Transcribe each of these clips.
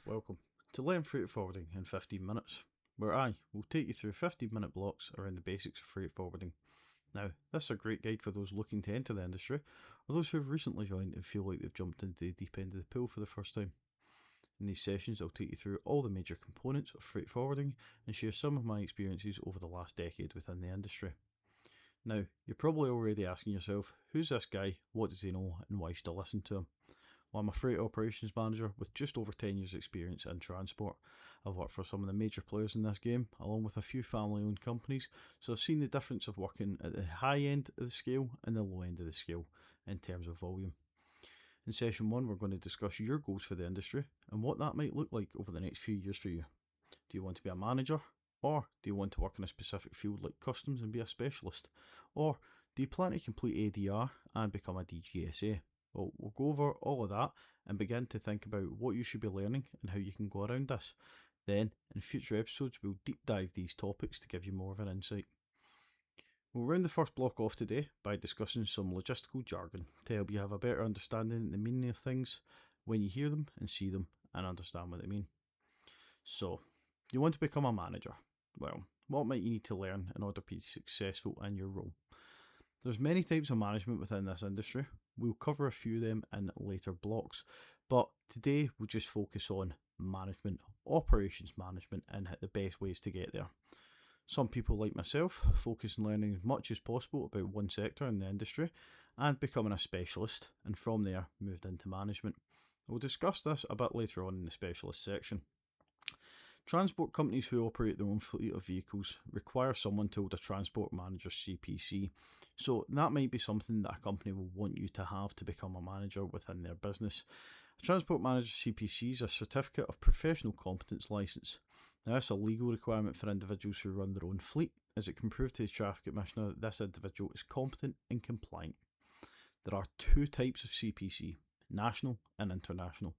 Welcome to Learn Freight Forwarding in 15 minutes, where I will take you through 15-minute blocks around the basics of freight forwarding. Now, this is a great guide for those looking to enter the industry, or those who have recently joined and feel like they've jumped into the deep end of the pool for the first time. In these sessions, I'll take you through all the major components of freight forwarding and share some of my experiences over the last decade within the industry. Now, you're probably already asking yourself, who's this guy, what does he know, and why should I listen to him? Well, I'm a freight operations manager with just over 10 years experience in transport. I've worked for some of the major players in this game, along with a few family owned companies, so I've seen the difference of working at the high end of the scale and the low end of the scale in terms of volume. In session 1, we're going to discuss your goals for the industry and what that might look like over the next few years for you. Do you want to be a manager? Or do you want to work in a specific field like customs and be a specialist? Or do you plan to complete ADR and become a DGSA? Well, we'll go over all of that and begin to think about what you should be learning and how you can go around this. Then, in future episodes, we'll deep dive these topics to give you more of an insight. We'll round the first block off today by discussing some logistical jargon to help you have a better understanding of the meaning of things when you hear them and see them and understand what they mean. So, you want to become a manager. Well, what might you need to learn in order to be successful in your role? There's many types of management within this industry. We'll cover a few of them in later blocks, but today we'll just focus on management, operations management, and the best ways to get there. Some people like myself focus on learning as much as possible about one sector in the industry and becoming a specialist, and from there moved into management. We'll discuss this a bit later on in the specialist section. Transport companies who operate their own fleet of vehicles require someone to hold a transport manager CPC, so that might be something that a company will want you to have to become a manager within their business. A transport manager CPC is a certificate of professional competence licence. Now, this is a legal requirement for individuals who run their own fleet, as it can prove to the traffic commissioner that this individual is competent and compliant. There are two types of CPC, national and international.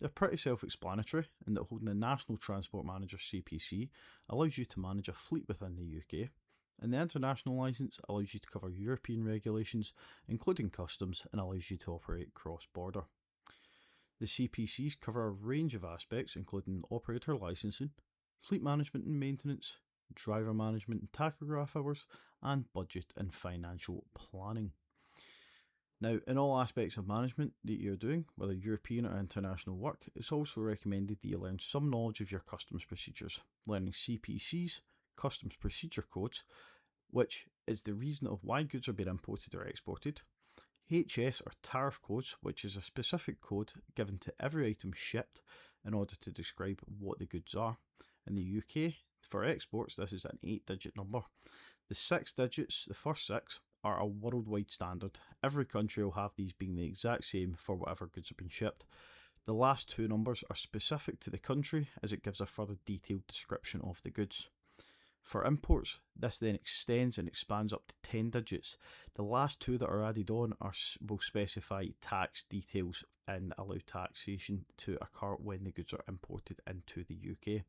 They're pretty self-explanatory in that holding a National Transport Manager CPC allows you to manage a fleet within the UK, and the international licence allows you to cover European regulations, including customs, and allows you to operate cross-border. The CPCs cover a range of aspects, including operator licensing, fleet management and maintenance, driver management and tachograph hours, and budget and financial planning. Now, in all aspects of management that you're doing, whether European or international work, it's also recommended that you learn some knowledge of your customs procedures, learning CPCs, customs procedure codes, which is the reason of why goods are being imported or exported, HS or tariff codes, which is a specific code given to every item shipped in order to describe what the goods are. In the UK, for exports, this is an 8-digit number. The 6 digits, the first 6, are a worldwide standard. Every country will have these being the exact same for whatever goods have been shipped. The last 2 numbers are specific to the country, as it gives a further detailed description of the goods. For imports, this then extends and expands up to 10 digits. The last 2 that are added on will specify tax details and allow taxation to occur when the goods are imported into the UK.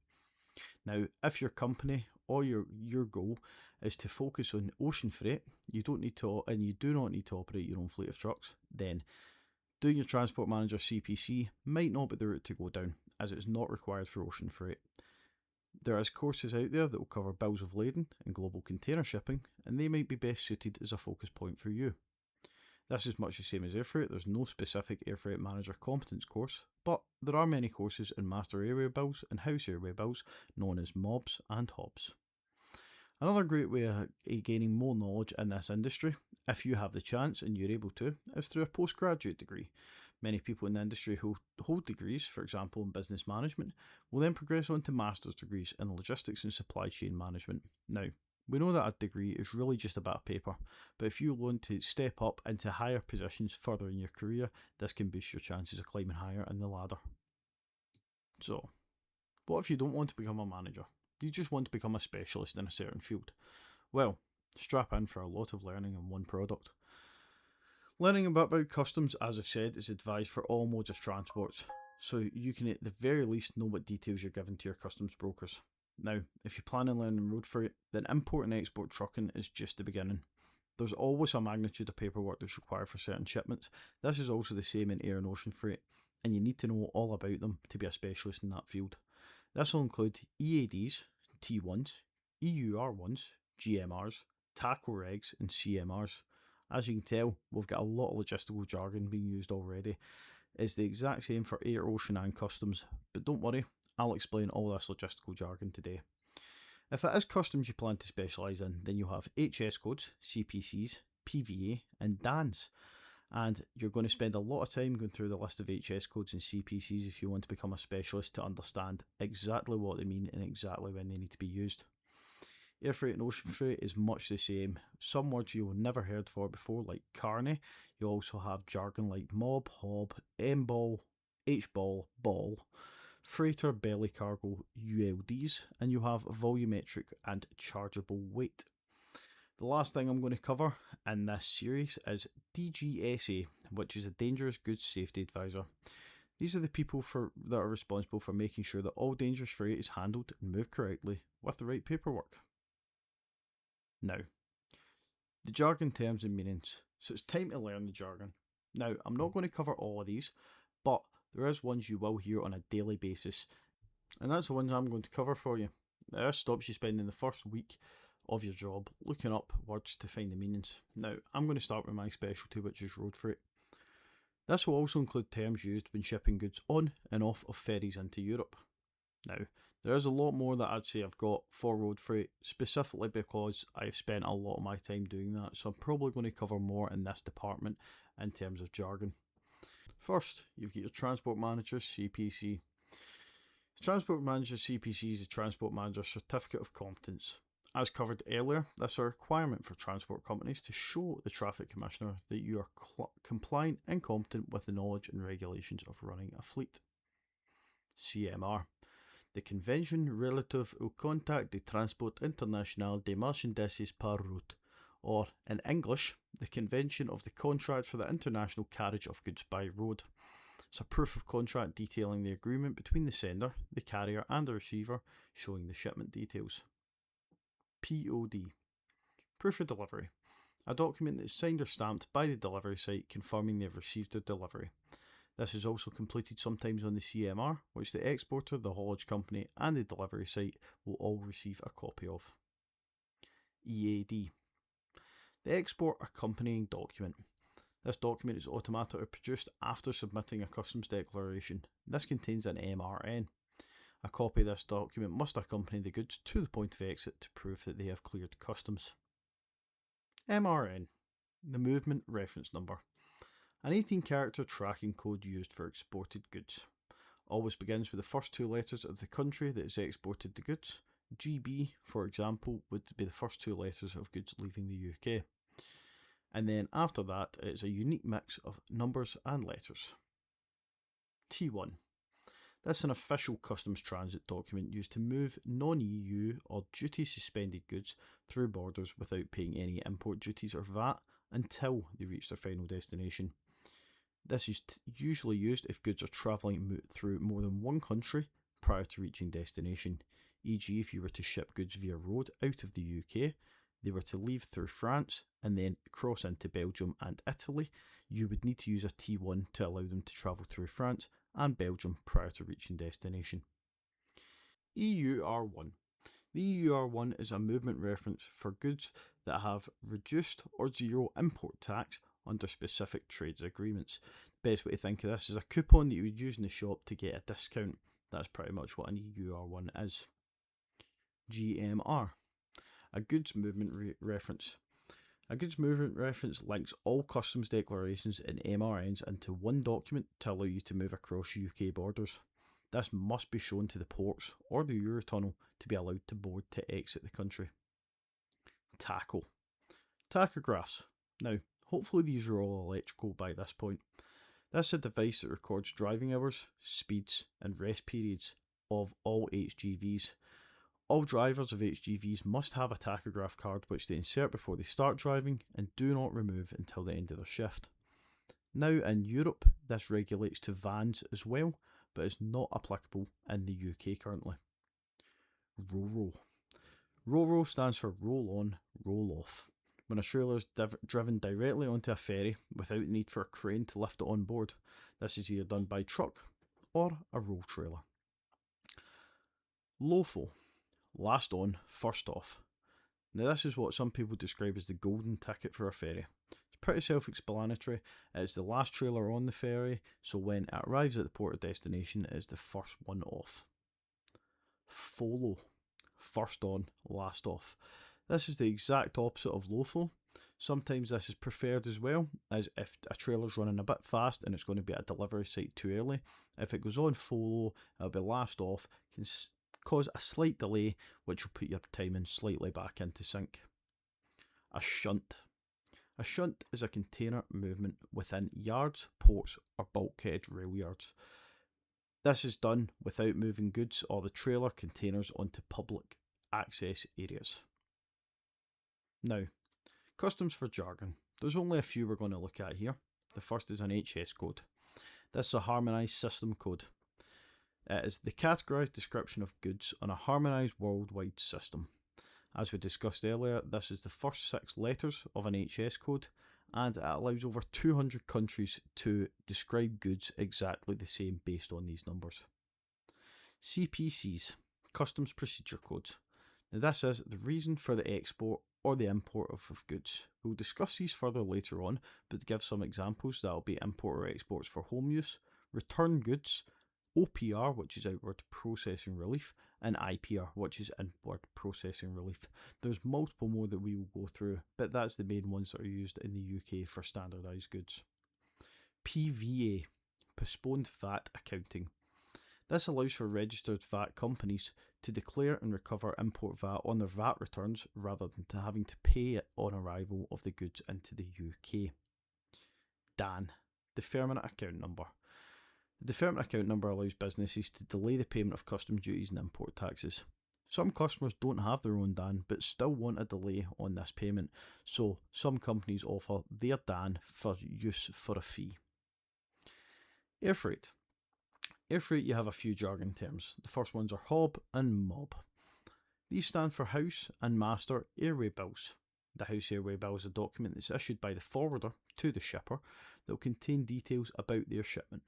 Now, if your company or your goal is to focus on ocean freight, you do not need to operate your own fleet of trucks, then doing your Transport Manager CPC might not be the route to go down, as it's not required for ocean freight. There is courses out there that will cover bills of lading and global container shipping, and they might be best suited as a focus point for you. This is much the same as air freight. There's no specific air freight manager competence course, but there are many courses in Master Airway Bills and House Airway Bills, known as MOBs and HOBs. Another great way of gaining more knowledge in this industry, if you have the chance and you're able to, is through a postgraduate degree. Many people in the industry who hold degrees, for example in business management, will then progress on to master's degrees in logistics and supply chain management. Now, we know that a degree is really just a bit of paper, but if you want to step up into higher positions further in your career, this can boost your chances of climbing higher in the ladder. So, what if you don't want to become a manager? You just want to become a specialist in a certain field? Well, strap in for a lot of learning in one product. Learning about customs, as I've said, is advised for all modes of transport, so you can at the very least know what details you're given to your customs brokers. Now, if you plan on learning road freight, then import and export trucking is just the beginning. There's always a magnitude of paperwork that's required for certain shipments. This is also the same in air and ocean freight. and you need to know all about them to be a specialist in that field. This will include EADs, T1s, EUR1s, GMRs, TACO regs, and CMRs. As you can tell, we've got a lot of logistical jargon being used already. It's the exact same for air, ocean, and customs, but don't worry, I'll explain all this logistical jargon today. If it is customs you plan to specialise in, then you'll have HS codes, CPCs, PVA, and DANs. And you're going to spend a lot of time going through the list of HS codes and CPCs if you want to become a specialist to understand exactly what they mean and exactly when they need to be used. Air freight and ocean freight is much the same. Some words you've never heard for before, like carny. You also have jargon like mob, hob, M-ball, H-ball, ball, freighter, belly cargo, ULDs, and you have volumetric and chargeable weight. The last thing I'm going to cover in this series is DGSA, which is a Dangerous Goods Safety Advisor. These are the people that are responsible for making sure that all dangerous freight is handled and moved correctly with the right paperwork. Now, the jargon terms and meanings. So it's time to learn the jargon. Now, I'm not going to cover all of these, but there is ones you will hear on a daily basis, and that's the ones I'm going to cover for you. Now, this stops you spending the first week of your job looking up words to find the meanings. Now, I'm going to start with my specialty, which is road freight. This will also include terms used when shipping goods on and off of ferries into Europe. Now, there is a lot more that I'd say I've got for road freight, specifically because I've spent a lot of my time doing that, so I'm probably going to cover more in this department in terms of jargon. First, you've got your Transport Manager's CPC. The Transport Manager's CPC is the Transport Manager's Certificate of Competence. As covered earlier, this is a requirement for transport companies to show the Traffic Commissioner that you are compliant and competent with the knowledge and regulations of running a fleet. CMR. The Convention relative au contact de transport international des marchandises par route, or in English, the Convention of the Contract for the International Carriage of Goods by Road. It's a proof of contract detailing the agreement between the sender, the carrier, and the receiver, showing the shipment details. POD. Proof of delivery. A document that is signed or stamped by the delivery site confirming they have received their delivery. This is also completed sometimes on the CMR, which the exporter, the haulage company, and the delivery site will all receive a copy of. EAD. The export accompanying document. This document is automatically produced after submitting a customs declaration. This contains an MRN. A copy of this document must accompany the goods to the point of exit to prove that they have cleared customs. MRN, the Movement Reference Number, an 18-character tracking code used for exported goods. Always begins with the first two letters of the country that is exported the goods. GB, for example, would be the first two letters of goods leaving the UK. And then after that, it is a unique mix of numbers and letters. T1. This is an official customs transit document used to move non-EU or duty-suspended goods through borders without paying any import duties or VAT until they reach their final destination. This is usually used if goods are travelling through more than one country prior to reaching destination, e.g. if you were to ship goods via road out of the UK, they were to leave through France and then cross into Belgium and Italy, you would need to use a T1 to allow them to travel through France and Belgium prior to reaching destination. EUR1. The EUR1 is a movement reference for goods that have reduced or zero import tax under specific trades agreements. The best way to think of this is a coupon that you would use in the shop to get a discount. That's pretty much what an EUR1 is. GMR. A goods movement reference. A goods movement reference links all customs declarations and MRNs into one document to allow you to move across UK borders. This must be shown to the ports or the Eurotunnel to be allowed to board to exit the country. TACO. Tachographs. Now, hopefully these are all electrical by this point. This is a device that records driving hours, speeds and rest periods of all HGVs. All drivers of HGVs must have a tachograph card which they insert before they start driving and do not remove until the end of their shift. Now in Europe, this regulates to vans as well, but is not applicable in the UK currently. RoRo. RoRo stands for roll on, roll off. when a trailer is driven directly onto a ferry without the need for a crane to lift it on board. This is either done by truck or a roll trailer. LOFO, last on, first off. Now this is what some people describe as the golden ticket for a ferry. It's pretty self-explanatory. It's the last trailer on the ferry, so when it arrives at the port of destination, it is the first one off. FOLO, first on, last off. This is the exact opposite of LOFO. Sometimes this is preferred as well, as if a trailer's running a bit fast and it's going to be at a delivery site too early. If it goes on FOLO, it'll be last off, can cause a slight delay, which will put your timing slightly back into sync. A shunt. A shunt is a container movement within yards, ports, or bulkhead rail yards. This is done without moving goods or the trailer containers onto public access areas. Now, customs for jargon. There's only a few we're going to look at here. The first is an HS code. This is a harmonised system code. It is the categorised description of goods on a harmonised worldwide system. As we discussed earlier, this is the first 6 letters of an HS code, and it allows over 200 countries to describe goods exactly the same based on these numbers. CPCs, Customs Procedure Codes. Now this is the reason for the export or the import of goods. We'll discuss these further later on, but to give some examples, that will be import or exports for home use, return goods, OPR, which is outward processing relief, and IPR, which is inward processing relief. There's multiple more that we will go through, but that's the main ones that are used in the UK for standardised goods. PVA, Postponed VAT Accounting. This allows for registered VAT companies to declare and recover import VAT on their VAT returns rather than to having to pay it on arrival of the goods into the UK. DAN, Deferment Account Number. The deferment account number allows businesses to delay the payment of customs duties and import taxes. Some customers don't have their own DAN but still want a delay on this payment, so some companies offer their DAN for use for a fee. Air freight. Air freight, you have a few jargon terms. The first ones are HOB and MOB. These stand for House and Master Airway Bills. The House Airway Bill is a document that's issued by the forwarder to the shipper that will contain details about their shipment.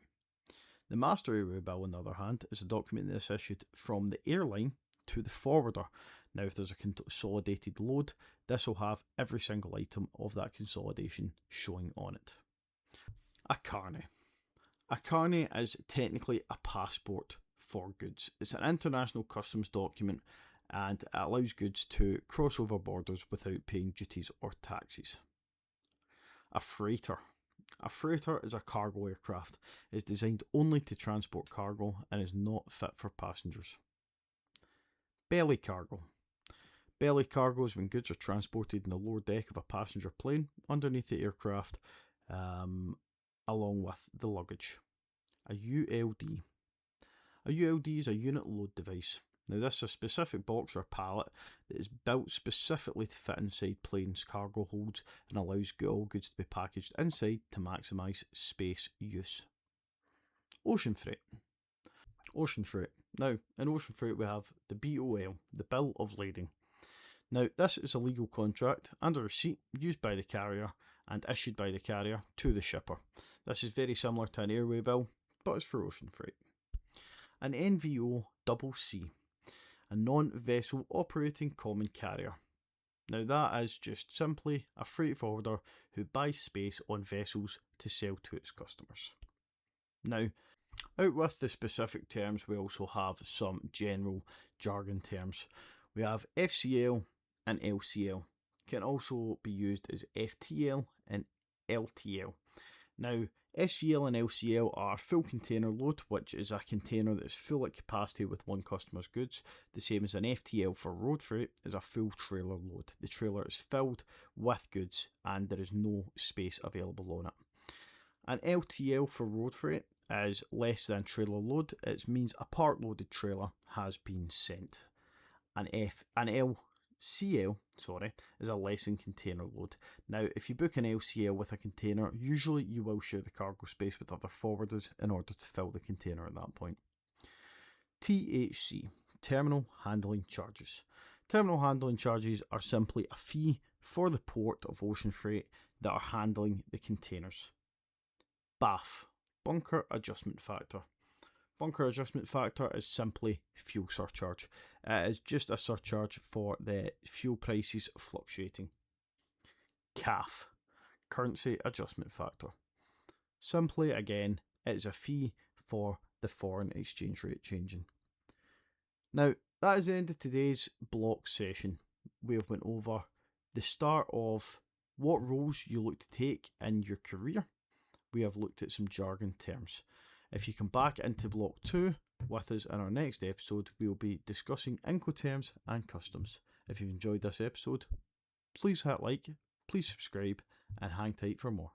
The Master Airway Bill, on the other hand, is a document that is issued from the airline to the forwarder. Now, if there's a consolidated load, this will have every single item of that consolidation showing on it. A carnet. A carnet is technically a passport for goods. It's an international customs document and it allows goods to cross over borders without paying duties or taxes. A freighter. A freighter is a cargo aircraft. It's designed only to transport cargo and is not fit for passengers. Belly cargo. Belly cargo is when goods are transported in the lower deck of a passenger plane underneath the aircraft along with the luggage. A ULD. A ULD is a unit load device. Now this is a specific box or pallet that is built specifically to fit inside planes' cargo holds and allows all goods to be packaged inside to maximise space use. Ocean freight. Ocean freight. Now in ocean freight we have the BOL, the Bill of Lading. Now this is a legal contract and a receipt used by the carrier and issued by the carrier to the shipper. This is very similar to an airway bill, but it's for ocean freight. An NVOCC. A non-vessel operating common carrier. Now that is just simply a freight forwarder who buys space on vessels to sell to its customers. Now, out with the specific terms, we also have some general jargon terms. We have FCL and LCL. Can also be used as FTL and LTL. Now, FCL and LCL are full container load, which is a container that is full at capacity with one customer's goods. The same as an FTL for road freight is a full trailer load. The trailer is filled with goods and there is no space available on it. An LTL for road freight is less than trailer load. It means a part loaded trailer has been sent. An LCL is a less than container load. Now, if you book an LCL with a container, usually you will share the cargo space with other forwarders in order to fill the container at that point. THC, Terminal Handling Charges. Terminal handling charges are simply a fee for the port of ocean freight that are handling the containers. BAF, Bunker Adjustment Factor. Bunker Adjustment Factor is simply fuel surcharge. It is just a surcharge for the fuel prices fluctuating. CAF, Currency Adjustment Factor. Simply, again, it's a fee for the foreign exchange rate changing. Now, that is the end of today's block session. We have went over the start of what roles you look to take in your career. We have looked at some jargon terms. If you come back into block 2 with us in our next episode, we will be discussing Incoterms and customs. If you've enjoyed this episode, please hit like, please subscribe, and hang tight for more.